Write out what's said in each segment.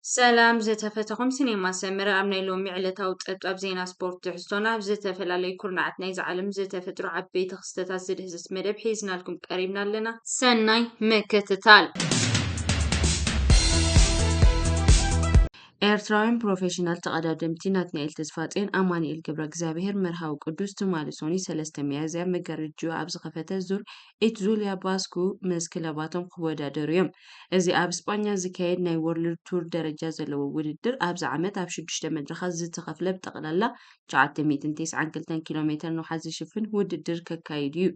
سلام زتفتخم سينما سمرة أمنا لومي علتا وطبطب زينا سبورت تحسونا بزتفلالي كورنعت نايز عالم زتفترو عبي تخستتا زدهزس مدب حيزنا لكم قريبنا لنا سناي مكتتال ኤርትራውያን ፕሮፌሽናል ተቐዳደምቲ ናትናኤል ተስፋጽዮን ኣማኒኤል ገብረ እግዚኣብሔር መርሃዊ ቅዱስ ትማሊ ሶኒ 3 ሚያዝያ መጋረጅኡ ኣብ ዝኸፈተ ዙር ኢትዙልያ ባስኩ ምስ ክለባቶም ክወዳደሩ እዮም። እዚ ኣብ እስጳኛ ዝካየድ ናይ ወርልድ ቱር ደረጃ ዘለዎ ውድድር ኣብዚ ዓመት ኣብ 6 መድረኻት ዝተኸፍለ ብጠቕላላ 992 ኪሎ ሜተር ንውሓት ዝሽፍን ውድድር ከካይድ እዩ።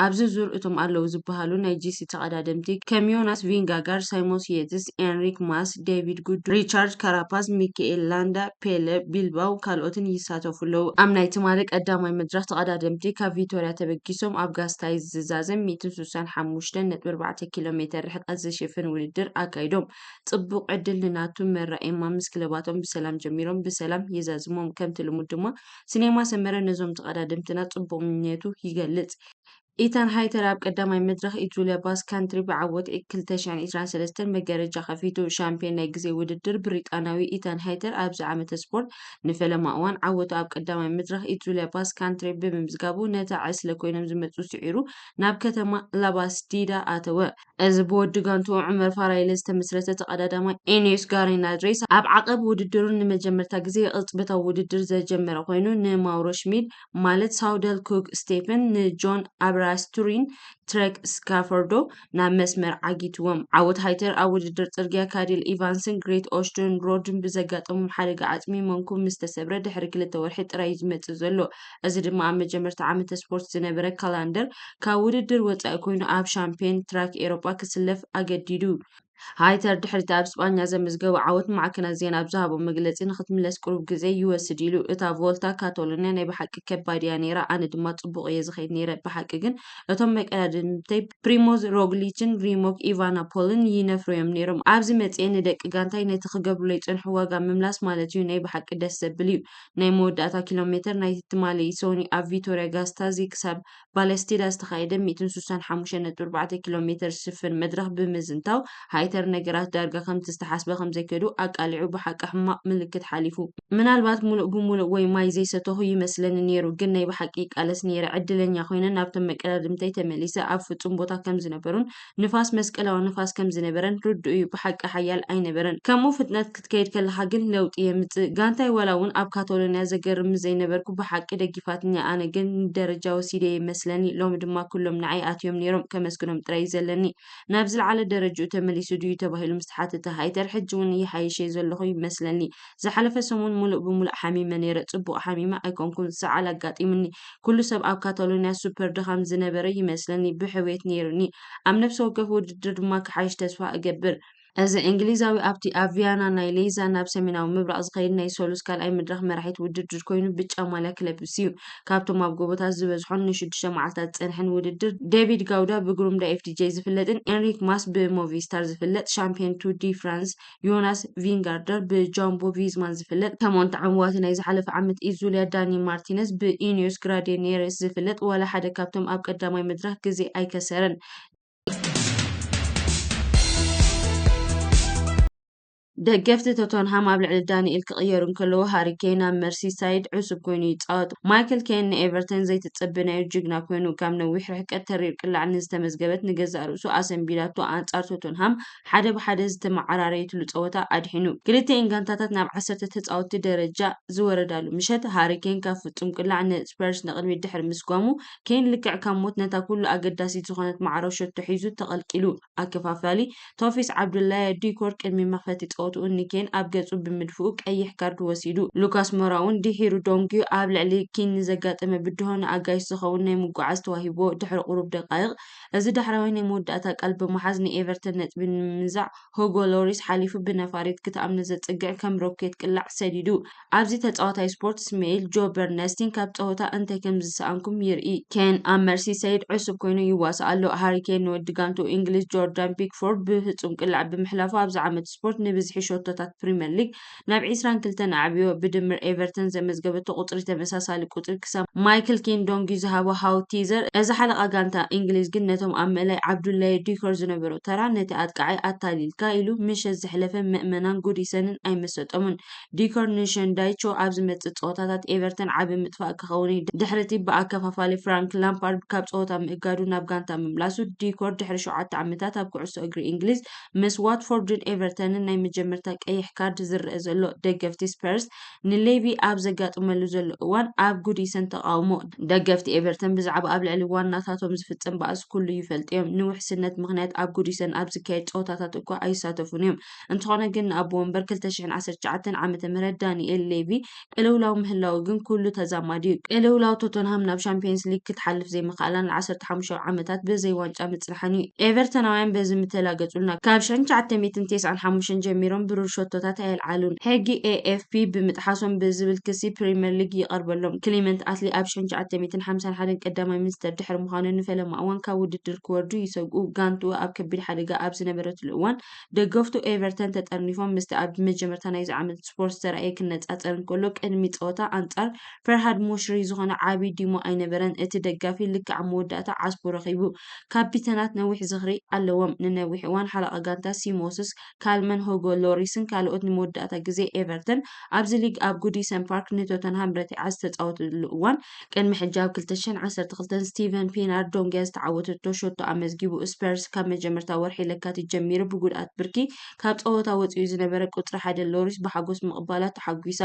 ኣብዚ ዙር እቶም ኣለዉ ዝበሃሉ ናይ ጂሲ ተቐዳደምቲ ከም ዮናስ ቪንጋጋር፣ ሳይሞን የትስ፣ ኤንሪክ ማስ፣ ዴቪድ ጉድ፣ ሪቻርድ ካራፓዝ፣ ሚካኤል ላንዳ፣ ፔለ ቢልባው ካልኦትን ይሳተፉ ኣለዉ። ኣብ ናይ ትማሊ ቀዳማይ መድረኽ ተቐዳደምቲ ካብ ቪቶርያ ተበጊሶም ኣብ ጋስታይ ዝዛዘም 165.4 ኪሎ ሜተር ርሕቀት ዝሽፍን ውድድር ኣካይዶም። ጽቡቕ ዕድል ንናቱ መራኤማ ምስ ክለባቶም ብሰላም ጀሚሮም ብሰላም ይዛዝሞም። ከምቲ ልሙድ ድማ ሲኔማ ሰመረ ነዞም ተቐዳደምትና ጽቡቕ ምንየቱ ይገልጽ። ኢታን ሃይተር ኣብ ቀዳማይ መድረኽ ኢትዙልያ ባስ ካንትሪ ብዓወት 2023 መጋረጃ ከፊቱ ሻምፒዮን ናይ ግዜ ውድድር ብሪጣናዊ ኢታን ሃይተር ኣብዚ ዓመተ ስፖርት ንፈለማ እዋን ዓወቱ ኣብ ቀዳማይ መድረኽ ኢትዙልያ ባስ ካንትሪ ብምምዝጋቡ ነታ ዕስለ ኮይኖም ዝመፁ ስዒሩ ናብ ከተማ ላባስዲዳ ኣተወ። እዚ ብወዲ ጋንቱ ዑመር ፋራይለ ዝተመስረተ ተቐዳዳማይ ኤኔስ ጋሪናድሬስ ኣብ ዓቐብ ውድድሩ ንመጀመርታ ግዜ ቅጽበታዊ ውድድር ዘጀመረ ኮይኑ ንማውሮ ሽሚድ ማለት ሳውደል ኩክ ስቴፈን ንጆን ራስቱሪን ትሬክ ስካፎርዶ ናብ መስመር ዓጊትዎም። ዓወት ሃይተር ኣብ ውድድር ጽርግያ ካዲል ኢቫንስን ግሬት ኦስትን ሮድን ብዘጋጠሞም ሓደጋ ዓጽሚ መንኩም ምስ ተሰብረ ድሕሪ 2 ወርሒ ጥራይ ዝመጽእ ዘሎ። እዚ ድማ ኣብ መጀመርታ ዓመተ ስፖርት ዝነበረ ካላንደር ካብ ውድድር ወጻኢ ኮይኑ ኣብ ሻምፒዮን ትራክ ኤሮጳ ክስለፍ ኣገዲዱ። ሃይተር ድሕሪቲ ኣብ እስጳኛ ዘመዝገቡ ዓወት ማዕከናት ዜና ኣብ ዝሃቦ መግለጺ ንኽትምለስ ቁሩብ ግዜ ይወስድ ኢሉ። እታ ቮልታ ካታሎንያ ናይ ብሓቂ ከባድ እያ ነይራ፣ ኣነ ድማ ጽቡቕ እየ ዝኸይድ ነይረ። ብሓቂ ግን እቶም መቀዳድምተይ ፕሪሞዝ ሮግሊችን ሪሞክ ኢቫናፖልን ይነፍሩ እዮም ነይሮም። ኣብዚ መጽአ ንደቂ ጋንታይ ነቲ ክገብርሎ ይጸንሑ ዋጋ ምምላስ ማለት እዩ። ናይ ብሓቂ ደስ ዘብል እዩ። ናይ መወዳእታ ኪሎ ሜተር ናይቲ ትማሊ ሶኒ ኣብ ቪቶርያ ጋስታዚ ክሳብ ባለስቲዳ ዝተኻየደ 165.4 ኪሎ ሜተር ዝሽፍን መድረኽ ብምዝንታው ሃይተር ነገራት ዳርጋ ከምቲ ዝተሓስበ ከም ዘይከዱ ኣቃሊዑ ብሓቂ ሕማቕ ምልክት ሓሊፉ። ምናልባት ሙሉእ ብሙሉእ ወይ ማይ ዘይሰተኹ ይመስለኒ ነይሩ፣ ግን ናይ ብሓቂ ቃለስ ነይረ። ዕድለኛ ኮይነ ናብቶም መቀዳድምተይ ተመሊሰ ኣብ ፍጹም ቦታ ከም ዝነበሩን ንፋስ መስቀላዊ ንፋስ ከም ዝነበረን ርዱእ እዩ። ብሓቂ ሓያል ኣይነበረን። ከምኡ ፍጥነት ክትከይድ ከለካ ግን ለውጢ የምጽእ። ጋንታይ ዋላ እውን ኣብ ካታሎንያ ዘገርም ዘይነበርኩ ብሓቂ ደጊፋትኛ፣ ኣነ ግን ንደረጃ ወሲደ ይመስለኒ። ሎሚ ድማ ኩሎም ንዓይ ኣትዮም ነይሮም ከመስግኖም ጥራይ ዘለኒ። ናብ ዝለዓለ ደረጃኡ ተመሊሱ ድዩ ተባሂሉ ምስ ተሓተተ ሃይተር ሕጂ እውን ይሓይሸ ዘለኹ ይመስለኒ። ዝሓለፈ ሰሙን ሙሉእ ብሙሉእ ሓሚመ ነይረ። ጽቡቕ ሓሚመ ኣይኮንኩን፣ ሰዓል ኣጋጢሙኒ። ኩሉ ሰብ ኣብ ካታሎንያ ሱፐር ድኻም ዝነበረ ይመስለኒ። ብሕውየት ነይሩኒ። ኣብ ነፍሲ ወከፍ ውድድር ድማ ክሓይሽ ተስፋ እገብር። እዚ እንግሊዛዊ ኣብቲ ኣብ ቪያና ናይ ሌዛ ናብ ሰሜናዊ ምብራቕ ዝኸይድ ናይ ሰሉስ ካልኣይ መድረኽ መራሒት ውድድር ኮይኑ ብጫ ማልያ ክለብስ እዩ። ካብቶም ኣብ ጎቦታት ዝበዝሖን ን6 መዓልታት ዝጸንሐን ውድድር ዴቪድ ጋውዳ ብግሩም ኤፍዲጄ ዝፍለጥን ኤንሪክ ማስ ብሞቪስታር ዝፍለጥ፣ ሻምፒዮን ቱር ዲ ፍራንስ ዮናስ ቪንጋርደር ብጃምቦ ቪዝማን ዝፍለጥ፣ ከመንቲ ዓምዋቲ ናይ ዝሓለፈ ዓመት ኢዙልያ ዳኒ ማርቲነስ ብኢኒዮስ ግራዴኔሬስ ዝፍለጥ ወላ ሓደ ካብቶም ኣብ ቀዳማይ መድረኽ ግዜ ኣይከሰረን። ደገፍቲ ቶተንሃም ኣብ ልዕሊ ዳንኤል ክቕየሩ እንከለዉ ሃሪ ኬን ኣብ መርሲሳይድ ዕሱብ ኮይኑ ይፃወት። ማይክል ኬን ንኤቨርተን ዘይተጸበናዮ ጅግና ኮይኑ ካብ ነዊሕ ርሕቀት ተሪር ቅላዕ ንዝተመዝገበት ንገዛእ ርእሱ ኣሰንቢዳቶ ኣንጻር ቶተንሃም ሓደ ብሓደ ዝተመዓራረየትሉ ፀወታ ኣድሒኑ። ክልቲአን ጋንታታት ናብ 10 ተጻወትቲ ደረጃ ዝወረዳሉ ምሸት ሃሪ ኬን ካብ ፍጹም ቅላዕ ንስፐርስ ንቕድሚት ድሕሪ ምስጓሙ ኬን ልክዕ ካብ ሞት ነታ ኩሉ ኣገዳሲት ዝኾነት ማዕሮ ሸቶ ሒዙ ተቐልቂሉ። ኣከፋፋሊ ቶፊስ ዓብዱላይ ዲኮር ቅድሚ መኽፈቲ ፀወትኡ ኒኬን ኣብ ገጹ ብምድፍኡ ቀይሕ ካርድ ወሲዱ። ሉካስ ሞራ እውን ድሒሩ ዶንኪዩ ኣብ ልዕሊ ኪን ንዘጋጠመ ብድሆ ንኣጋይሽ ዝኸውን ናይ ምጉዓዝ ተዋሂቦ ድሕሪ ቁሩብ ደቃይቕ። እዚ ዳሕራዊ ናይ መወዳእታ ቃል ብምሓዝ ንኤቨርተን ነጥቢ ንምምዛዕ ሁጎ ሎሪስ ሓሊፉ ብነፋሪት ክትኣምነ ዘጽግዕ ከም ሮኬት ቅላዕ ሰዲዱ። ኣብዚ ተጻዋታይ ስፖርት ስሜይል ጆ በርነስቲን ካብ ፀወታ እንታይ ከም ዝሰኣንኩም ይርኢ። ኬን ኣብ መርሲሳይድ ዕሱብ ኮይኑ ይዋሳእ ኣሎ። ሃሪ ኬን ንወዲ ጋንቱ እንግሊዝ ጆርዳን ፒክፎርድ ብፍጹም ቅላዕ ብምሕላፉ ኣብዚ ዓመት ስፖርት ንብዝሒ ብብዝሒ ሾቶታት ፕሪምየር ሊግ ናብ 22 ኣዕብዮ ብድምር ኤቨርተን ዘመዝገበቶ ቁፅሪ ተመሳሳሊ ቁፅሪ ክሳብ ማይክል ኬንዶንጊ ዝሃቦ ሃው ቲዘር እዚ ሓለቓ ጋንታ እንግሊዝ ግን ነቶም ኣብ መላይ ዓብዱላይ ዲኮር ዝነበሩ ተራ ነቲ ኣጥቃዓይ ኣታሊልካ ኢሉ ምሸት ዘሕለፈ ምእመናን ጉዲሰንን ኣይመሰጦምን። ዲኮር ንሸንዳይቾ ኣብ ዝመፅእ ፀወታታት ኤቨርተን ዓብ ምጥፋእ ክኸውን ድሕርቲ ብኣከፋፋሊ ፍራንክ ላምፓርድ ካብ ፀወታ ምእጋዱ ናብ ጋንታ ምምላሱ ዲኮር ድሕሪ 7 ዓመታት ኣብ ኩዕሶ እግሪ እንግሊዝ ምስ ዋትፎርድን ኤቨርተንን ናይ መጀመርታ ቀይሕ ካርድ ዝረአ ዘሎ ደገፍቲ ስፐርስ ንሌቪ ኣብ ዘጋጥመሉ ዘሎ እዋን ኣብ ጉዲሰን ተቃውሞ ደገፍቲ ኤቨርተን ብዛዕባ ኣብ ልዕሊ ዋናታቶም ዝፍፀም ባእሲ ኩሉ ይፈልጥ እዮም ንውሕስነት ምክንያት ኣብ ጉዲሰን ኣብ ዝካየድ ፀወታታት እኳ ኣይሳተፉን እዮም። እንተኾነ ግን ኣብ ወንበር 2019 ዓ.ም ዳንኤል ሌቪ ቅልውላው ምህላው ግን ኩሉ ተዛማዲ እዩ። ቅልውላው ቶተንሃም ናብ ሻምፒየንስ ሊግ ክትሓልፍ ዘይምኽኣላን 15 ዓመታት ብዘይ ዋንጫ ምፅናሕን እዩ። ኤቨርተናውያን በዚ ምተላገጹልና ካብ 1995 ጀሚሮም ብሩር ሾቶታት ኣየልዓሉን። ሕጊ ኤኤፍፒ ብምጥሓሶም ብዝብል ክሲ ፕሪምየር ሊግ ይቐርበሎም። ክሊመንት ኣትሊ ኣብ 1951 ቀዳማይ ሚኒስተር ድሕሪ ምዃኑ ንፈለማ እዋን ካብ ውድድር ክወርዱ ይሰግኡ። ጋንቱ ኣብ ከቢድ ሓደጋ ኣብ ዝነበረትሉ እዋን ደገፍቱ ኤቨርተን ተጠርኒፎም ምስቲ ኣብ መጀመርታ ናይዚ ዓመት ስፖርት ዝተረኣየ ክነፃፀር እንከሎ ቅድሚ ፀወታ ኣንጻር ፈርሃድ ሞሽሪ ዝኾነ ዓብይ ዲሞ ኣይነበረን። እቲ ደጋፊ ልክዕ መወዳእታ ዓስቡ ረኺቡ። ካፒተናት ነዊሕ ዝኽሪ ኣለዎም። ንነዊሕ እዋን ሓለቓ ጋንታ ሲሞስስ ካልመን ሆጎ ሎሪስን ካልኦት ንመወዳእታ ግዜ ኤቨርተን ኣብዚ ሊግ ኣብ ጉዲሰን ፓርክ ንቶተንሃም ረቲዓ ዝተፃወተሉ እዋን ቅድሚ ሕጂ ኣብ 2012 ስቲቨን ፒናርድ ዶንግያ ዝተዓወተቶ ሾቶ ኣመዝጊቡ። ስፐርስ ካብ መጀመርታ ወርሒ ለካቲት ጀሚሩ ብጉድኣት ብርኪ ካብ ፀወታ ወፂኡ ዝነበረ ቁፅሪ 1 ሎሪስ ብሓጎስ ምቕባላ ተሓጒሳ።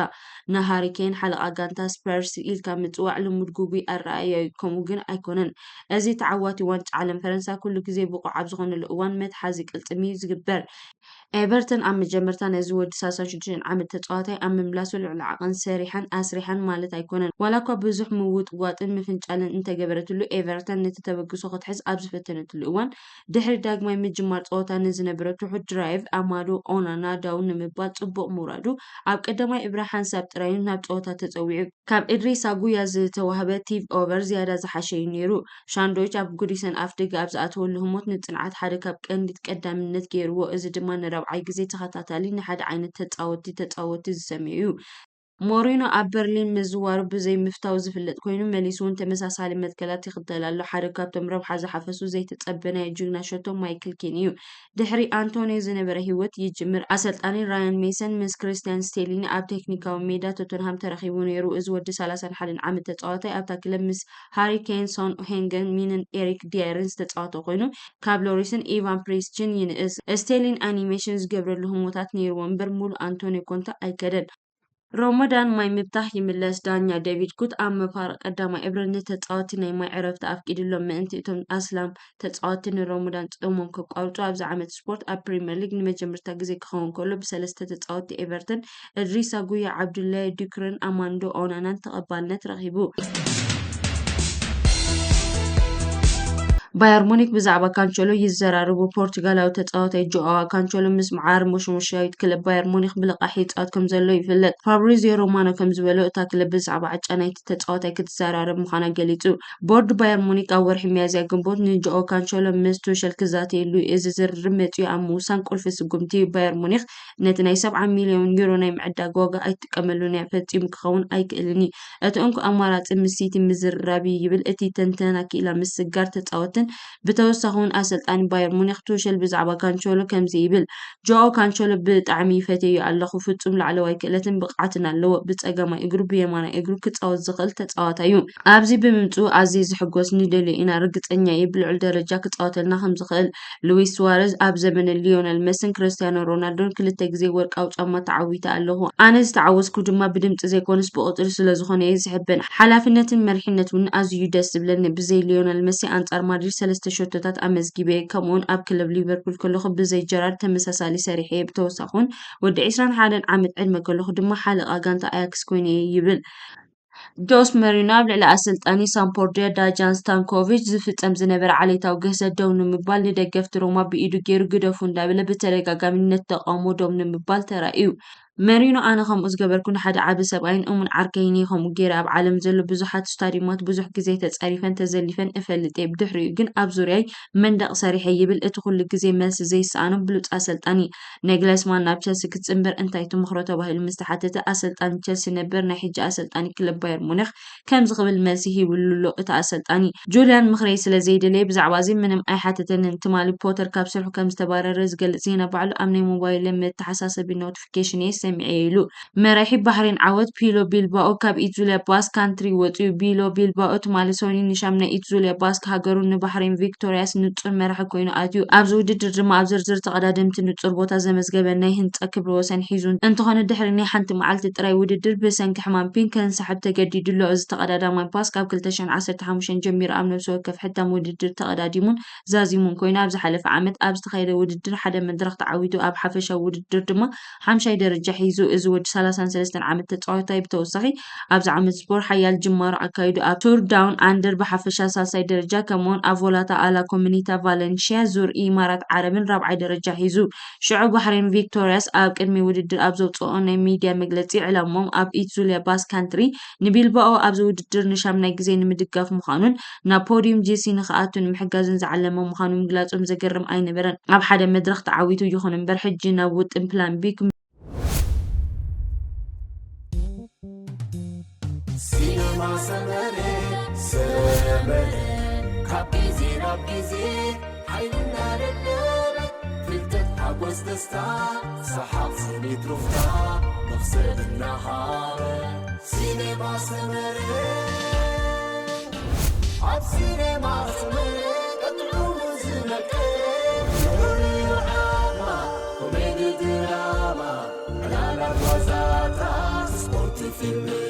ንሃሪኬን ሓለቓ ጋንታ ስፐርስ ኢልካ ምፅዋዕ ልሙድ ጉጉይ ኣረኣያ ከምኡ ግን ኣይኮነን። እዚ ተዓዋቲ ዋንጫ ዓለም ፈረንሳ ኩሉ ግዜ ብቑዕ ኣብ ዝኾነሉ እዋን መትሓዚ ቅልጥሚ ዝግበር ኤቨርተን ኣብ መጀመርታ ነዚ ወዲ 36 ዓመት ተፃዋታይ ኣብ ምምላሱ ልዕሊ ዓቐን ሰሪሐን ኣስሪሐን ማለት ኣይኮነን። ዋላ እኳ ብዙሕ ምውጥዋጥን ምፍንጫልን እንተገበረትሉ ኤቨርተን ነቲ ተበግሶ ክትሕዝ ኣብ ዝፈተነትሉ እዋን ድሕሪ ዳግማይ ምጅማር ፀወታ ንዝነበረ ትሑት ድራይቭ ኣማዶ ኦናና ዳውን ንምባል ፅቡቅ ምውራዱ ኣብ ቀዳማይ እብራ ሓንሳብ ጥራዩ ናብ ፀወታ ተፀዊዑ ካብ ኢድሪስ ጉያ ዝተዋህበ ቲቭ ኦቨር ዝያዳ ዝሓሸ እዩ ነይሩ። ሻንዶች ኣብ ጉዲሰን ኣፍ ደገ ኣብ ዝኣተወሉ ህሞት ንፅንዓት ሓደ ካብ ቀንዲ ቀዳምነት ገይርዎ። እዚ ድማ ንረብዓይ ግዜ ተኸታታሊ ንሓደ ዓይነት ተፃወቲ ዝሰምዕ እዩ። ሞሪኖ ኣብ በርሊን ምዝዋሩ ብዘይ ምፍታው ዝፍለጥ ኮይኑ መሊሱ እውን ተመሳሳሊ መትከላት ይኽተል ኣሎ። ሓደ ካብቶም ረብሓ ዝሓፈሱ ዘይተፀበነ ጅግና ሸቶ ማይክል ኬን እዩ። ድሕሪ አንቶኒዮ ዝነበረ ሂወት ይጅምር። ኣሰልጣኒ ራያን ሜሰን ምስ ክሪስቲያን ስቴሊኒ ኣብ ቴክኒካዊ ሜዳ ቶተንሃም ተረኺቡ ነይሩ። እዚ ወዲ 31 ዓመት ተፃዋታይ ኣብታ ክለብ ምስ ሃሪ ኬን፣ ሶን ሄንገን ሚንን ኤሪክ ዲየርን ዝተፃወተ ኮይኑ ካብ ሎሪስን ኢቫን ፕሪስችን ይንእስ። ስቴሊን ኣኒሜሽን ዝገብረሉ ህሞታት ነይርዎ እምበር ሙሉ አንቶኒዮ ኮንታ ኣይከደን። ሮመዳን ማይ ምብታሕ ይምለስ። ዳኛ ዴቪድ ኩት ኣብ መፋረቕ ቀዳማይ ዕብረ ተፃወቲ ናይ ማይ ዕረፍቲ ኣፍቂድሎም ምእንቲ እቶም ኣስላም ተፃወቲ ንሮመዳን ፆሞም ከቋርፁ ኣብዚ ዓመት ስፖርት ኣብ ፕሪምየር ሊግ ንመጀመርታ ግዜ ክኸውን ከሎ ብሰለስተ ተፃወቲ ኤቨርተን ኢድሪስ ጉያ፣ ዓብዱላይ ዲክርን ኣማንዶ ኦናናን ተቐባልነት ረኺቡ። ባየር ሙኒክ ብዛዕባ ካንቸሎ ይዘራረቡ። ፖርቱጋላዊ ተፃዋታይ ጆዋ ካንቸሎ ምስ መዓር ሞሽሞሻዊት ክለብ ባየር ሙኒክ ብልቃሕ ይፃወት ከም ዘሎ ይፍለጥ። ፋብሪዚዮ ሮማኖ ከም ዝበሎ እታ ክለብ ብዛዕባ ዕጫ ናይቲ ተፃዋታይ ክትዘራረብ ምዃና ገሊጹ። ቦርድ ባየር ሙኒክ ኣብ ወርሒ ሚያዝያ ግንቦት ንጆኦ ካንቸሎ ምስ ቱሸል ክዛተየሉ እዚ ዝርርብ መፅኡ ኣብ ምውሳን ቁልፊ ስጉምቲ ባየር ሙኒክ ነቲ ናይ 70 ሚልዮን ዩሮ ናይ ምዕዳግ ዋጋ ኣይጥቀመሉን እያ ፈፂሙ ክኸውን ኣይክእልን። እቲ እንኩ ኣማራፂ ምስ ሲቲ ምዝርራብ ይብል እቲ ተንተና ክኢላ ምስጋር ተፃወትን ብተወሳኺ እውን ኣሰልጣኒ ባየር ሙኒክ ቱሸል ብዛዕባ ካንቸሎ ከምዚ ይብል። ጆኦ ካንቸሎ ብጣዕሚ ይፈትዮ ኣለኹ። ፍጹም ላዕለዋይ ክእለትን ብቕዓትን ኣለዎ። ብፀጋማይ እግሩ ብየማናይ እግሩ ክፃወት ዝኽእል ተፃዋታይ እዩ። ኣብዚ ብምምፅኡ ኣዝዩ ዝሕጎስ ንደልዮ ኢና ርግፀኛ እየ ብልዑል ደረጃ ክፃወተልና ከም ዝኽእል። ሉዊስ ሱዋሬዝ ኣብ ዘመነ ሊዮነል መሲን ክርስቲያኖ ሮናልዶን ክልተ ግዜ ወርቃዊ ጫማ ተዓዊተ ኣለኹ። ኣነ ዝተዓወስኩ ድማ ብድምፂ ዘይኮነስ ብቁፅሪ ስለዝኾነ እየ ዝሕበን። ሓላፍነትን መሪሕነት እውን ኣዝዩ ደስ ዝብለኒ። ብዘይ ሊዮነል መሲ ኣንጻር ማድሪድ 3 ሾቶታት ኣመዝጊበ። ከምኡውን ኣብ ክለብ ሊቨርፑል ከለኹ ብዘይ ጀራርድ ተመሳሳሊ ሰሪሐ እየ። ብተወሳኺ እውን ወዲ 21 ዓመት ዕድመ ከለኹ ድማ ሓለቓ ጋንታ ኣያክስ ኮይነ እየ ይብል። ጆስ መሪኖ ኣብ ልዕሊ ኣሰልጣኒ ሳምፓዶሪያ ዳጃን ስታንኮቪች ዝፍፀም ዝነበረ ዓሌታዊ ገህሰት ደው ንምባል ንደገፍቲ ሮማ ብኢዱ ገይሩ ግደፉ እንዳበለ ብተደጋጋሚ ነቲ ተቃውሞ ደው ንምባል ተራእዩ። መሪኖ ኣነ ከምኡ ዝገበርኩ ንሓደ ዓብ ሰብኣይን እሙን ዓርከይኒ ከምኡ ገይረ ኣብ ዓለም ዘሎ ብዙሓት ስታዲየማት ብዙሕ ግዜ ተፀሪፈን ተዘሊፈን እፈልጥ እየ ብድሕሪኡ ግን ኣብ ዙርያይ መንደቅ ሰሪሐ ይብል እቲ ኩሉ ግዜ መልሲ ዘይሰኣኖ ብሉፅ ኣሰልጣኒ ነግለስማን ናብ ቸልሲ ክትፅምበር እንታይ ትምክሮ ተባሂሉ ምስ ተሓተተ ኣሰልጣኒ ቸልሲ ነበር ናይ ሕጂ ኣሰልጣኒ ክለብ ባየር ሙኒክ ከምዚ ክብል መልሲ ሂብሉሎ እቲ ኣሰልጣኒ ጁልያን ምክረይ ስለዘይደለየ ብዛዕባ እዚ ምንም ኣይሓተተንን ትማሊ ፖተር ካብ ስርሑ ከም ዝተባረረ ዝገልጽ ዜና ባዕሉ ኣብ ናይ ሞባይል መተሓሳሰቢ ኖቲፊኬሽን እየ ሰሚዐ ኢሉ መራሒ ባህሬን ዓወት ፒሎ ቢልባኦ ካብ ኢትዙሊያ ባስክ ካንትሪ ወፂኡ ቢሎ ቢልባኦ ትማሊ ሶኒ ንሻምናይ ኢትዙሊያ ባስክ ሃገሩ ንባህሬን ቪክቶሪያስ ንጹር መራሒ ኮይኑ ኣትዩ ኣብዚ ውድድር ድማ ኣብ ዝርዝር ተቀዳድምቲ ንጹር ቦታ ዘመዝገበ ናይ ህንፃ ክብሪ ወሰን ሒዙ እንትኾነ ድሕሪ ናይ ሓንቲ መዓልቲ ጥራይ ውድድር ብሰንኪ ሕማም ፒን ከንሰሓብ ተገዲዱሎ እዚ ተቀዳዳማይ ባስክ ኣብ 2015 ጀሚሩ ኣብ ነብሲ ወከፍ ሕታም ውድድር ተቀዳዲሙን ዛዚሙን ኮይኑ ኣብ ዝሓለፈ ዓመት ኣብ ዝተኻየደ ውድድር ሓደ መድረክ ተዓዊቱ ኣብ ሓፈሻዊ ውድድር ድማ 5ይ ደረጃ ሒዙ እዚ ወዲ 33 ዓመት ተፃዋታይ ብተወሳኺ ኣብዚ ዓመት ስፖር ሓያል ጅማሮ ኣካይዱ ኣብ ቱር ዳውን ኣንደር ብሓፈሻ 3ይ ደረጃ ከምኡውን ኣብ ቮላታ ኣላ ኮሚኒታ ቫለንሺያ ዙር ኢማራት ዓረብን 4ይ ደረጃ ሒዙ ሽዑ ባህሬን ቪክቶሪያስ ኣብ ቅድሚ ውድድር ኣብ ዘውፅኦ ናይ ሚድያ መግለፂ ዕላሞም ኣብ ኢትዙሊያ ባስ ካንትሪ ንቢልባኦ ኣብዚ ውድድር ንሻምናይ ግዜ ንምድጋፍ ምዃኑን ናብ ፖዲየም ጄሲ ንክኣቱ ንምሕጋዝን ዝዓለመ ምዃኑ ምግላፆም ዘገርም ኣይነበረን ኣብ ሓደ መድረክ ተዓዊቱ ይኹን እምበር ሕጂ ናብ ውጥን ፕላን ቢ ሲኒማ ሰመረ ካብ ጊዜ ናብ ጊዜ ሓይልና ደደበ ፍልጠት ሓጎስ ደስታ ሰሓቕ ስኒት ሩፍታ መኽሰብ እናሃበ ሲኒማ ሰመረ ኣብ ሲኒማ ሰመረ እጥዑሙ ዝነቀ ዓማ ኮሜዲ ድራማ ዕላላት ዋዛታ ስፖርት ፊልም